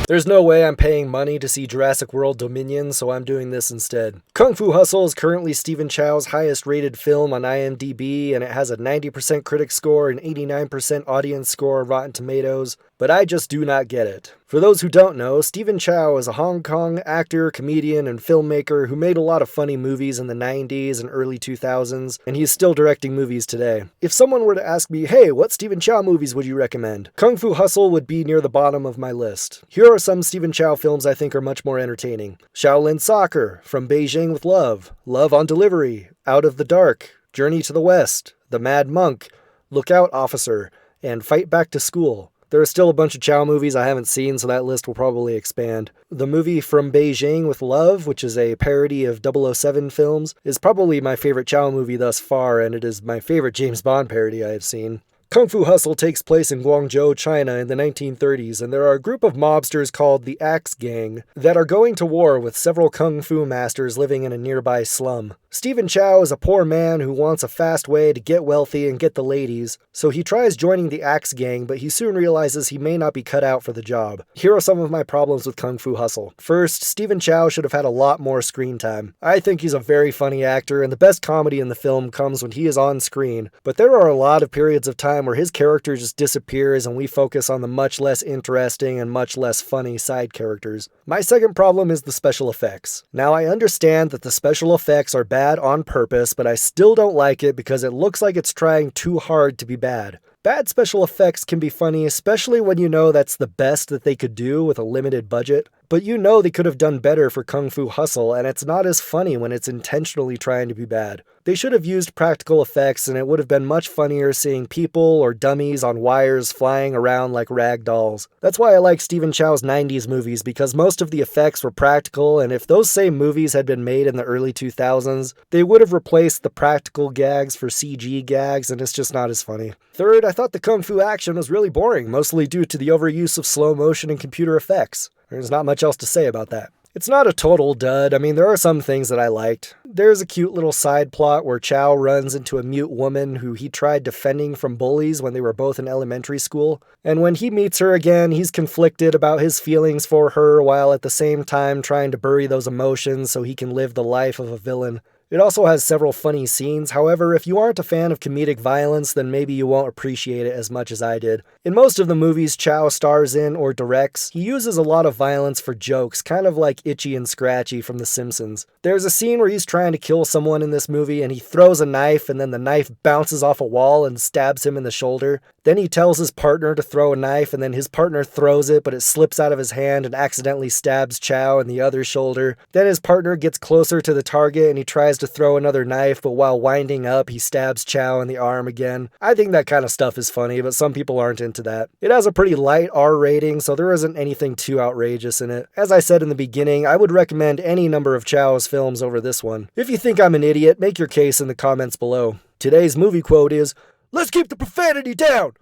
There's no way I'm paying money to see Jurassic World Dominion, so I'm doing this instead. Kung Fu Hustle is currently Stephen Chow's highest rated film on IMDb, and it has a 90% critic score and 89% audience score on Rotten Tomatoes, but I just do not get it. For those who don't know, Stephen Chow is a Hong Kong actor, comedian, and filmmaker who made a lot of funny movies in the 90s and early 2000s, and he's still directing movies today. If someone were to ask me, hey, what Stephen Chow movies would you recommend? Kung Fu Hustle would be near the bottom of my list. Here are some Stephen Chow films I think are much more entertaining. Shaolin Soccer, From Beijing with Love, Love on Delivery, Out of the Dark, Journey to the West, The Mad Monk, Lookout Officer, and Fight Back to School. There are still a bunch of Chow movies I haven't seen, so that list will probably expand. The movie From Beijing with Love, which is a parody of 007 films, is probably my favorite Chow movie thus far, and it is my favorite James Bond parody I have seen. Kung Fu Hustle takes place in Guangzhou, China in the 1930s, and there are a group of mobsters called the Axe Gang that are going to war with several Kung Fu masters living in a nearby slum. Stephen Chow is a poor man who wants a fast way to get wealthy and get the ladies, so he tries joining the Axe Gang, but he soon realizes he may not be cut out for the job. Here are some of my problems with Kung Fu Hustle. First, Stephen Chow should have had a lot more screen time. I think he's a very funny actor, and the best comedy in the film comes when he is on screen, but there are a lot of periods of time where his character just disappears and we focus on the much less interesting and much less funny side characters. My second problem is the special effects. Now, I understand that the special effects are bad on purpose, but I still don't like it because it looks like it's trying too hard to be bad. Bad special effects can be funny, especially when you know that's the best that they could do with a limited budget. But you know they could have done better for Kung Fu Hustle, and it's not as funny when it's intentionally trying to be bad. They should have used practical effects, and it would have been much funnier seeing people or dummies on wires flying around like rag dolls. That's why I like Stephen Chow's 90s movies, because most of the effects were practical, and if those same movies had been made in the early 2000s, they would have replaced the practical gags for CG gags, and it's just not as funny. Third, I thought the Kung Fu action was really boring, mostly due to the overuse of slow motion and computer effects. There's not much else to say about that. It's not a total dud. I mean, there are some things that I liked. There's a cute little side plot where Chow runs into a mute woman who he tried defending from bullies when they were both in elementary school. And when he meets her again, he's conflicted about his feelings for her while at the same time trying to bury those emotions so he can live the life of a villain. It also has several funny scenes. However, if you aren't a fan of comedic violence, then maybe you won't appreciate it as much as I did. In most of the movies Chow stars in or directs, he uses a lot of violence for jokes, kind of like Itchy and Scratchy from The Simpsons. There's a scene where he's trying to kill someone in this movie and he throws a knife and then the knife bounces off a wall and stabs him in the shoulder. Then he tells his partner to throw a knife and then his partner throws it, but it slips out of his hand and accidentally stabs Chow in the other shoulder. Then his partner gets closer to the target and he tries to throw another knife, but while winding up, he stabs Chow in the arm again. I think that kind of stuff is funny, but some people aren't into that. It has a pretty light R rating, so there isn't anything too outrageous in it. As I said in the beginning, I would recommend any number of Chow's films over this one. If you think I'm an idiot, make your case in the comments below. Today's movie quote is, "Let's keep the profanity down!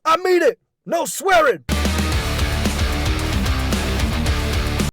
I mean it! No swearing!"